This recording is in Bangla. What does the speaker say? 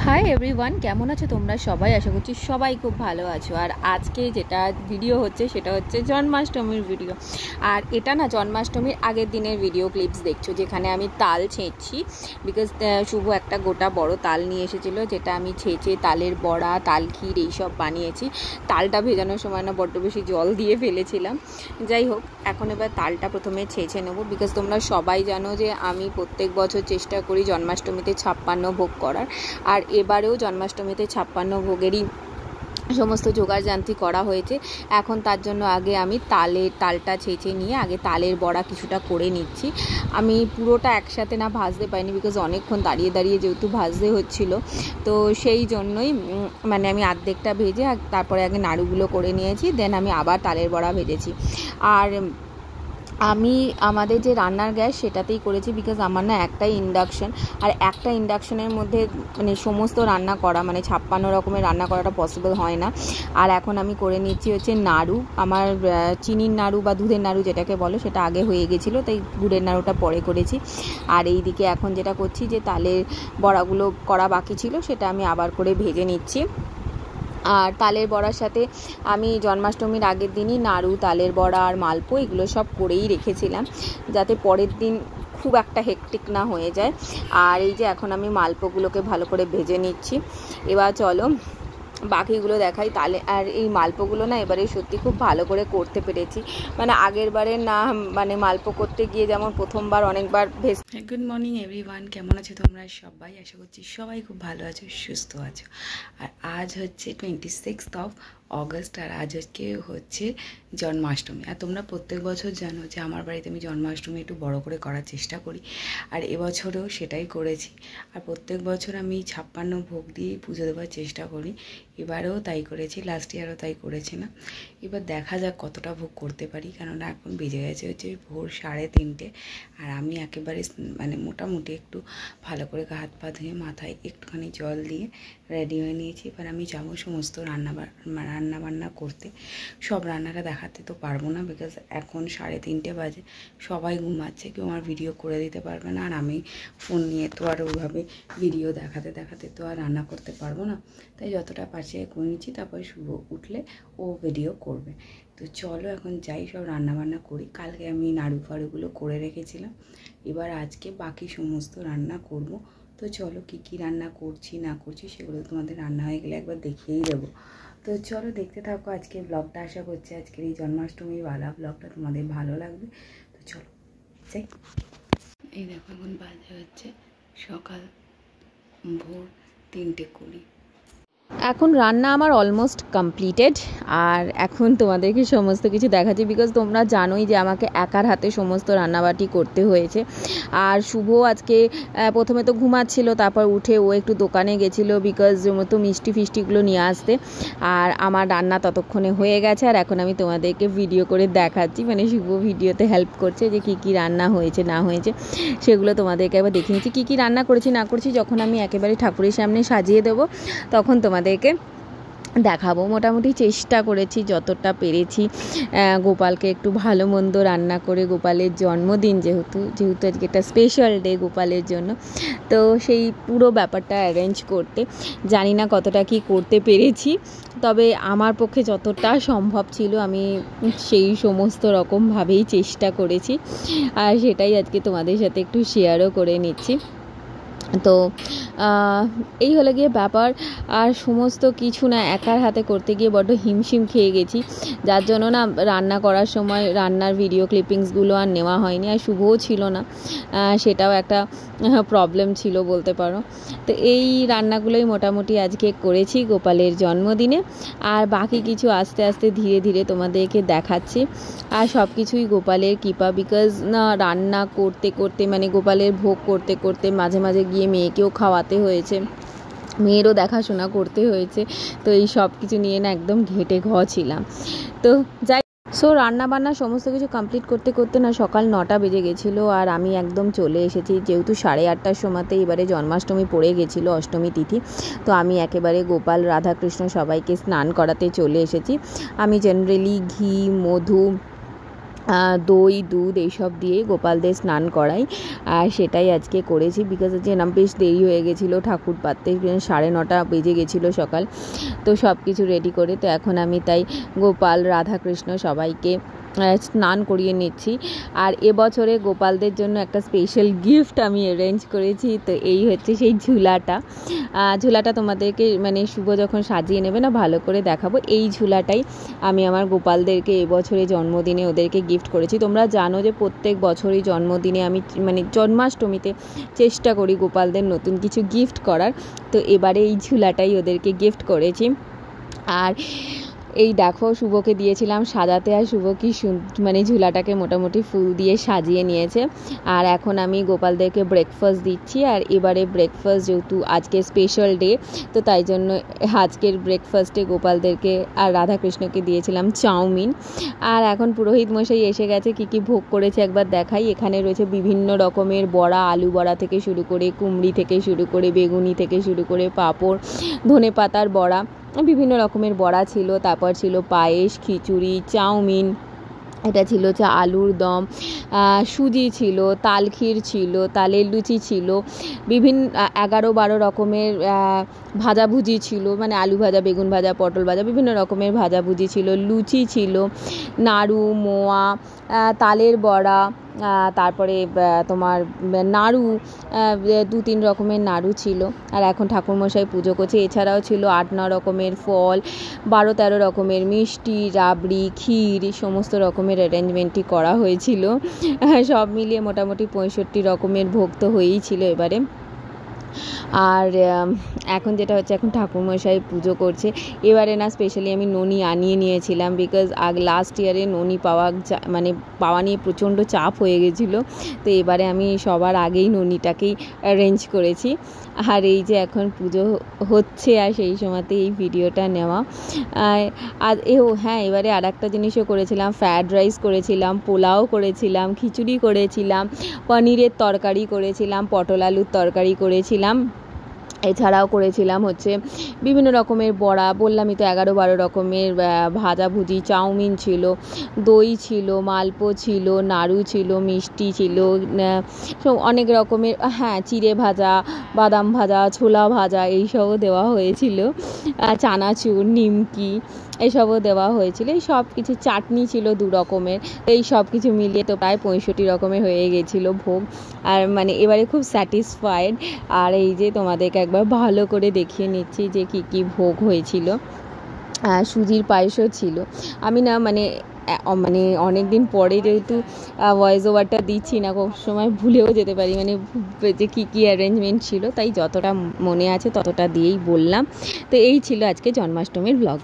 হাই এভরিওয়ান, কেমন আছো তোমরা সবাই? আশা করছি সবাই খুব ভালো আছো। আর আজকে যেটা ভিডিও হচ্ছে সেটা হচ্ছে জন্মাষ্টমীর ভিডিও। আর এটা না জন্মাষ্টমীর আগের দিনের ভিডিও ক্লিপস দেখছো, যেখানে আমি তাল ছেঁচছি। বিকজ শুভ একটা গোটা বড় তাল নিয়ে এসেছিলো, যেটা আমি ছেঁচে তালের বড়া, তাল ক্ষীর এইসব বানিয়েছি। তালটা ভেজানোর সময় না বড্ড বেশি জল দিয়ে ফেলেছিলাম। যাই হোক, এখন এবার তালটা প্রথমে ছেঁচে নেবো। বিকজ তোমরা সবাই জানো যে আমি প্রত্যেক বছর চেষ্টা করি জন্মাষ্টমীতে 56 ভোগ করার। আর এবারেও জন্মাষ্টমীতে 56 ভোগেরই সমস্ত জোগাড়যন্ত্রী করা হয়েছে। এখন তার জন্য আগে আমি তালটা ছেঁচে নিয়ে আগে তালের বড়া কিছুটা করে নিচ্ছি। আমি পুরোটা একসাথে না ভাজতে পারিনি, বিকজ অনেকক্ষণ দাঁড়িয়ে দাঁড়িয়ে যেহেতু ভাজতে হচ্ছিল, তো সেই জন্যই মানে আমি অর্ধেকটা ভেজে তারপরে আগে নাড়ুগুলো করে নিয়েছি, দেন আমি আবার তালের বড়া ভেজেছি। আর আমি আমাদের যে রান্নার গ্যাস সেটাতেই করেছি, বিকজ আমার না একটাই ইন্ডাকশন, আর একটা ইন্ডাকশনের মধ্যে মানে সমস্ত রান্না করা, মানে 56 রকমের রান্না করাটা পসিবল হয় না। আর এখন আমি করে নিচ্ছি হচ্ছে নাড়ু। আমার চিনির নাড়ু বা দুধের নাড়ু যেটাকে বলো, সেটা আগে হয়ে গেছিলো, তাই গুড়ের নাড়ুটা পরে করেছি। আর এই দিকে এখন যেটা করছি, যে তালের বড়াগুলো করা বাকি ছিল সেটা আমি আবার করে ভেজে নিচ্ছি। আর তালের বড়ার সাথে আমি জন্মাষ্টমীর আগের দিনই নাড়ু, তালের বড়া আর মালপো এগুলো সব করেই রেখেছিলাম, যাতে পরের দিন খুব একটা হেকটিক না হয়ে যায়। আর এই যে এখন আমি মালপোগুলোকে ভালো করে ভেজে নিচ্ছি। এবার চলো বাকিগুলো দেখাই। তালে আর এই মালপোগুলো না এবারে সত্যি খুব ভালো করে করতে পেরেছি। মানে আগের বারে না, মানে মালপো করতে গিয়ে যেমন প্রথমবার অনেকবার গুড মর্নিং এভরিওয়ান, কেমন আছো তোমরা সবাই? আশা করছি সবাই খুব ভালো আছো, সুস্থ আছো। আর আজ হচ্ছে 26 অগস্ট, আর আজ হচ্ছে জন্মাষ্টমী। আর তোমরা প্রত্যেক বছর জানো যে আমার বাড়িতে আমি জন্মাষ্টমী একটু বড় করে করার চেষ্টা করি, আর এবছরেও সেটাই করেছি। আর প্রত্যেক বছর আমি 56 ভোগ দিয়েই পুজো দেওয়ার চেষ্টা করি। এবারেও তাই করেছি, লাস্ট ইয়ারও তাই করেছিলাম। এবার দেখা যাক কতটা ভোগ করতে পারি, কেননা এখন বেজে গেছে হচ্ছে ভোর 3:30। আর আমি একেবারে মানে মোটামুটি একটু ভালো করে হাত পা ধুয়ে মাথায় একটুখানি জল দিয়ে রেডি হয়ে নিয়েছি। এবার আমি যাবো সমস্ত রান্নাবান্না করতে। সব রান্নাটা দেখাতে তো পারবো না, বিকজ এখন 3:30 বাজে, সবাই ঘুমাচ্ছে, কেউ আমার ভিডিও করে দিতে পারবে না। আর আমি ফোন নিয়ে তো আর ওইভাবে ভিডিও দেখাতে দেখাতে তো আর রান্না করতে পারবো না, তাই যতটা পারছি করে নিচ্ছি। তারপরে শুভ উঠলে ও ভিডিও করবে। তো চলো এখন যাই, সব রান্নাবান্না করি। কালকে আমি নাড়ু ফাড়ুগুলো করে রেখেছিলাম, এবার আজকে বাকি সমস্ত রান্না করব। তো চলো কী কী রান্না করছি না করছি সেগুলো তোমাদের রান্না হয়ে গেলে একবার দেখিয়েই দেবো। তো চলো দেখতে থাকো আজকে ব্লগটা। আশা করছি আজকের এই জন্মাষ্টমীর বালা ব্লগটা তোমাদের ভালো লাগবে। তো চলো যাই। এই দেখো এখন বাজে হচ্ছে সকাল ভোর 3:20। এখন রান্না আমার অলমোস্ট কমপ্লিটেড, আর এখন তোমাদেরকে সমস্ত কিছু দেখাচ্ছি, বিকজ তোমরা জানোই যে আমাকে একার হাতে সমস্ত রান্নাবাটি করতে হয়েছে। আর শুভ আজকে প্রথমে তো ঘুমাচ্ছিল, তারপর উঠে ও একটু দোকানে গেছিলো, বিকজ তো মিষ্টি ফিষ্টিগুলো নিয়ে আসতে। আর আমার রান্না ততক্ষণে হয়ে গেছে, আর এখন আমি তোমাদেরকে ভিডিও করে দেখাচ্ছি, মানে শুভ ভিডিওতে হেল্প করছে যে কী কী রান্না হয়েছে না হয়েছে সেগুলো তোমাদেরকে একবার দেখে নিচ্ছি। কী কী রান্না করেছি না করেছি যখন আমি একেবারে ঠাকুরের সামনে সাজিয়ে দেবো তখন তোমাদেরকে দেখাবো। মোটামুটি চেষ্টা করেছি যতটা পেরেছি গোপালকে একটু ভালো মন্দ রান্না করে, গোপালের জন্মদিন যেহেতু আজকে একটা স্পেশাল ডে গোপালের জন্য, তো সেই পুরো ব্যাপারটা অ্যারেঞ্জ করতে জানি না কতটা কি করতে পেরেছি, তবে আমার পক্ষে যতটা সম্ভব ছিল আমি সেই সমস্ত রকমভাবেই চেষ্টা করেছি, আর সেটাই আজকে তোমাদের সাথে একটু শেয়ারও করে নিচ্ছি। তো এই হলো গিয়ে ব্যাপার। আর সমস্ত কিছু না একার হাতে করতে গিয়ে বড্ড হিমশিম খেয়ে গেছি, যার জন্য না রান্না করার সময় রান্নার ভিডিও ক্লিপিংসগুলো আর নেওয়া হয়নি। আর শুভও ছিল না, সেটাও একটা প্রবলেম ছিল বলতে পারো। তো এই রান্নাগুলোই মোটামুটি আজকে করেছি গোপালের জন্মদিনে, আর বাকি কিছু আস্তে আস্তে ধীরে ধীরে তোমাদেরকে দেখাচ্ছি। আর সব কিছুই গোপালের কৃপা, বিকজ না রান্না করতে করতে মানে গোপালের ভোগ করতে করতে মাঝে মাঝে গিয়ে মেয়েকেও খাওয়াতে হয়েছে, মেয়েরও দেখাশোনা করতে হয়েছে। তো এই সব কিছু নিয়ে না একদম ঘেঁটে ছিলাম। তো যাই, সো রান্নাবান্না সমস্ত কিছু কমপ্লিট করতে করতে না সকাল 9টা বেজে গেছিলো, আর আমি একদম চলে এসেছি, যেহেতু 8:30টার সময়তে এবারে জন্মাষ্টমী পড়ে গেছিলো, অষ্টমী তিথি। তো আমি একেবারে গোপাল রাধাকৃষ্ণ সবাইকে স্নান করাতে চলে এসেছি। আমি জেনারেলি ঘি, মধু দই দুধ এইসব দিয়ে গোপালদের স্নান করাই, আর সেটাই আজকে করেছি। বিকজ যে না বেশ দেরি হয়ে গেছিলো, ঠাকুর পাততে 9:30 বেজে গেছিলো সকাল। তো সব কিছু রেডি করে তো এখন আমি তাই গোপাল রাধাকৃষ্ণ সবাইকে স্নান করিয়ে নিচ্ছি। আর এবছরে গোপালদের জন্য একটা স্পেশাল গিফট আমি অ্যারেঞ্জ করেছি। তো এই হচ্ছে সেই ঝুলাটা তোমাদেরকে মানে শুভ যখন সাজিয়ে নেবে না ভালো করে দেখাবো। এই ঝুলাটাই আমি আমার গোপালদেরকে এবছরে জন্মদিনে ওদেরকে গিফট করেছি। তোমরা জানো যে প্রত্যেক বছরই জন্মদিনে আমি মানে জন্মাষ্টমীতে চেষ্টা করি গোপালদের নতুন কিছু গিফট করার। তো এবারে এই ঝুলাটাই ওদেরকে গিফট করেছি। আর এই দেখো শুভকে দিয়েছিলাম সাজাতে, আর শুভ কি মানে ঝুলাটাকে মোটামুটি ফুল দিয়ে সাজিয়ে নিয়েছে। আর এখন আমি গোপালদেরকে ব্রেকফাস্ট দিচ্ছি। আর এবারে ব্রেকফাস্ট যেহেতু আজকে স্পেশাল ডে, তো তাই জন্য আজকের ব্রেকফাস্টে গোপালদেরকে আর রাধাকৃষ্ণকে দিয়েছিলাম চাউমিন। আর এখন পুরোহিত মশাই এসে গেছে, কী ভোগ করেছে একবার দেখাই। এখানে রয়েছে বিভিন্ন রকমের বড়া, আলু বড়া থেকে শুরু করে, কুমড়ি থেকে শুরু করে, বেগুনি থেকে শুরু করে, পাঁপড়, ধনেপাতার বড়া, বিভিন্ন রকমের বড়া ছিল। তারপর ছিল পায়েস, খিচুড়ি, চাউমিন, এটা ছিল হচ্ছে আলুর দম, সুজি ছিল, তালখির ছিল, তালের লুচি ছিল, বিভিন্ন 11-12 রকমের ভাজাভুজি ছিল, মানে আলু ভাজা, বেগুন ভাজা, পটল ভাজা, বিভিন্ন রকমের ভাজাভুজি ছিল, লুচি ছিল, নাড়ু, মোয়া, তালের বড়া, তারপরে তোমার নাড়ু, 2-3 রকমের নাড়ু ছিল। আর এখন ঠাকুরমশাই পুজো করছে। এছাড়াও ছিল 8-9 রকমের ফল, 12-13 রকমের মিষ্টি, রাবড়ি, ক্ষীর, সমস্ত রকমের অ্যারেঞ্জমেন্টই করা হয়েছিল। সব মিলিয়ে মোটামুটি 65 রকমের ভোগ তো হয়েই ছিল এবারে। আর এখন যেটা হচ্ছে, এখন ঠাকুরমশাই পুজো করছে। এবারে না স্পেশালি আমি ননি আনিয়ে নিয়েছিলাম, বিকজ লাস্ট ইয়ারে ননি পাওয়া নিয়ে প্রচণ্ড চাপ হয়ে গেছিলো। তো এবারে আমি সবার আগেই ননিটাকেই অ্যারেঞ্জ করেছি। আর এই যে এখন পুজো হচ্ছে, আর সেই সময়তে এই ভিডিওটা নেওয়া। আর হ্যাঁ, এবারে আর একটা জিনিসও করেছিলাম, ফ্রায়েড রাইস করেছিলাম, পোলাও করেছিলাম, খিচুড়ি করেছিলাম, পনিরের তরকারি করেছিলাম, পটল আলুর তরকারি করেছিলাম। এছাড়াও করেছিলাম হচ্ছে বিভিন্ন রকমের বড়া, বললামই তো 11-12 রকমের ভাজাভুজি, চাউমিন ছিল, দই ছিল, মালপো ছিল, নাড়ু ছিল, মিষ্টি ছিল, সব অনেক রকমের, হ্যাঁ চিড়ে ভাজা, বাদাম ভাজা, ছোলা ভাজা এইসবও দেওয়া হয়েছিল, চানাচুর, নিমকি এইসবও দেওয়া হয়েছিল। এই সব কিছু, চাটনি ছিল 2 রকমের। এই সব কিছু মিলিয়ে তো প্রায় 65 রকমের হয়ে গেছিলো ভোগ। আর মানে এবারে খুব স্যাটিসফাইড। আর এই যে তোমাদেরকে একবার ভালো করে দেখিয়ে নিচ্ছি যে কী ভোগ হয়েছিল। সুজির পায়েসও ছিল। আমি না মানে অনেক দিন পরে যেহেতু ভয়েস ওভারটা দিচ্ছি না, কোনো সময় ভুলেও যেতে পারি মানে যে কী অ্যারেঞ্জমেন্ট ছিল, তাই যতটা মনে আছে ততটা দিয়েই বললাম। তো এই ছিল আজকে জন্মাষ্টমীর ব্লগ।